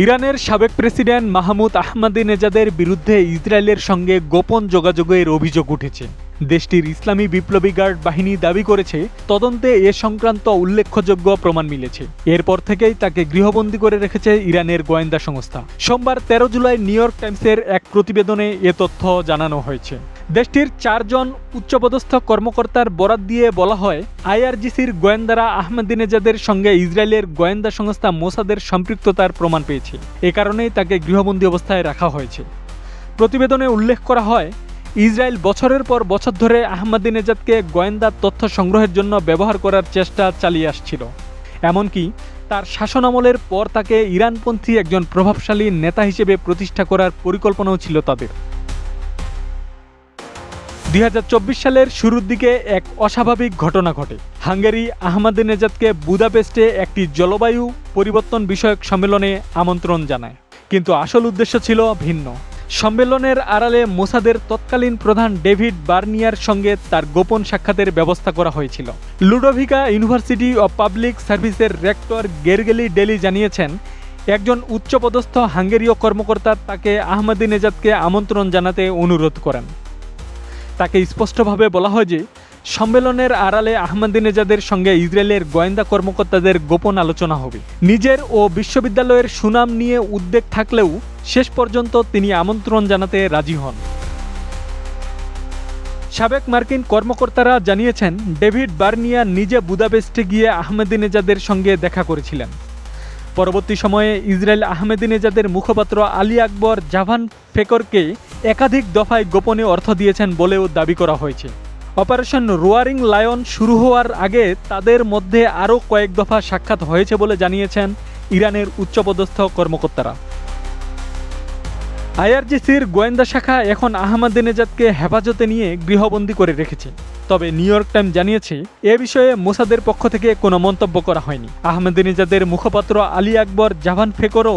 ইরানের সাবেক president Mahmoud আহমাদিনেজাদের বিরুদ্ধে ইসরায়েলের সঙ্গে গোপন যোগাযোগের অভিযোগ উঠেছে। দেশটির ইসলামী বিপ্লবী গার্ড বাহিনী দাবি করেছে, তদন্তে এ সংক্রান্ত উল্লেখযোগ্য প্রমাণ মিলেছে। এরপর থেকেই তাকে গৃহবন্দী করে রেখেছে ইরানের গোয়েন্দা সংস্থা। সোমবার 13 জুলাই নিউ ইয়র্ক টাইমসের এক প্রতিবেদনে এ তথ্য জানানো হয়েছে। দেশটির 4 জন উচ্চপদস্থ কর্মকর্তার বরাত দিয়ে বলা হয়, আইআরজিসির গোয়েন্দারা আহমাদিনেজাদের সঙ্গে ইসরায়েলের গোয়েন্দা সংস্থা মোসাদের সম্পৃক্ততার প্রমাণ পেয়েছে। এ কারণেই তাকে গৃহবন্দী অবস্থায় রাখা হয়েছে। প্রতিবেদনে উল্লেখ করা হয়, ইসরায়েল বছরের পর বছর ধরে আহমাদিনেজাদকে গোয়েন্দা তথ্য সংগ্রহের জন্য ব্যবহার করার চেষ্টা চালিয়ে আসছিল। এমনকি তার শাসনামলের পর তাকে ইরানপন্থী একজন প্রভাবশালী নেতা হিসেবে প্রতিষ্ঠা করার পরিকল্পনাও ছিল তাদের। 2024 সালের শুরুর দিকে এক অস্বাভাবিক ঘটনা ঘটে। হাঙ্গেরি আহমাদিনেজাদকে বুদাপেস্টে একটি জলবায়ু পরিবর্তন বিষয়ক সম্মেলনে আমন্ত্রণ জানায়, কিন্তু আসল উদ্দেশ্য ছিল ভিন্ন। সম্মেলনের আড়ালে মোসাদের তৎকালীন প্রধান ডেভিড বার্নিয়ার সঙ্গে তার গোপন সাক্ষাতের ব্যবস্থা করা হয়েছিল। লুডোভিকা ইউনিভার্সিটি অব পাবলিক সার্ভিসের রেক্টর গেরগেলি ডেলি জানিয়েছেন, একজন উচ্চপদস্থ হাঙ্গেরীয় কর্মকর্তা তাকে আহমাদিনেজাদকে আমন্ত্রণ জানাতে অনুরোধ করেন। তাকে স্পষ্টভাবে বলা হয় যে সম্মেলনের আড়ালে আহমাদিনেজাদের সঙ্গে ইসরায়েলের গোয়েন্দা কর্মকর্তাদের গোপন আলোচনা হবে। নিজের ও বিশ্ববিদ্যালয়ের সুনাম নিয়ে উদ্বেগ থাকলেও শেষ পর্যন্ত তিনি আমন্ত্রণ জানাতে রাজি হন। সাবেক মার্কিন কর্মকর্তারা জানিয়েছেন, ডেভিড বার্নিয়া নিজে বুদাপেস্টে গিয়ে আহমাদিনেজাদের সঙ্গে দেখা করেছিলেন। পরবর্তী সময়ে ইসরায়েল আহমাদিনেজাদের মুখপাত্র আলী আকবর জাভান ফেকরকে একাধিক দফায় গোপনে অর্থ দিয়েছেন বলেও দাবি করা হয়েছে। অপারেশন রোয়ারিং লায়ন শুরু হওয়ার আগে তাদের মধ্যে আরও কয়েক দফা সাক্ষাৎ হয়েছে বলে জানিয়েছেন ইরানের উচ্চপদস্থ কর্মকর্তারা। আইআরজিসির গোয়েন্দা শাখা এখন আহমাদিনেজাদকে হেফাজতে নিয়ে গৃহবন্দী করে রেখেছে। তবে নিউ ইয়র্ক টাইমস জানিয়েছে, এ বিষয়ে মোসাদের পক্ষ থেকে কোনো মন্তব্য করা হয়নি। আহমাদিনেজাদের মুখপাত্র আলী আকবর জাভান ফেকরও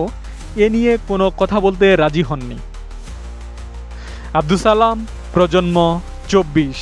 এ নিয়ে কোনো কথা বলতে রাজি হননি। আব্দুস সালাম, প্রজন্ম 24।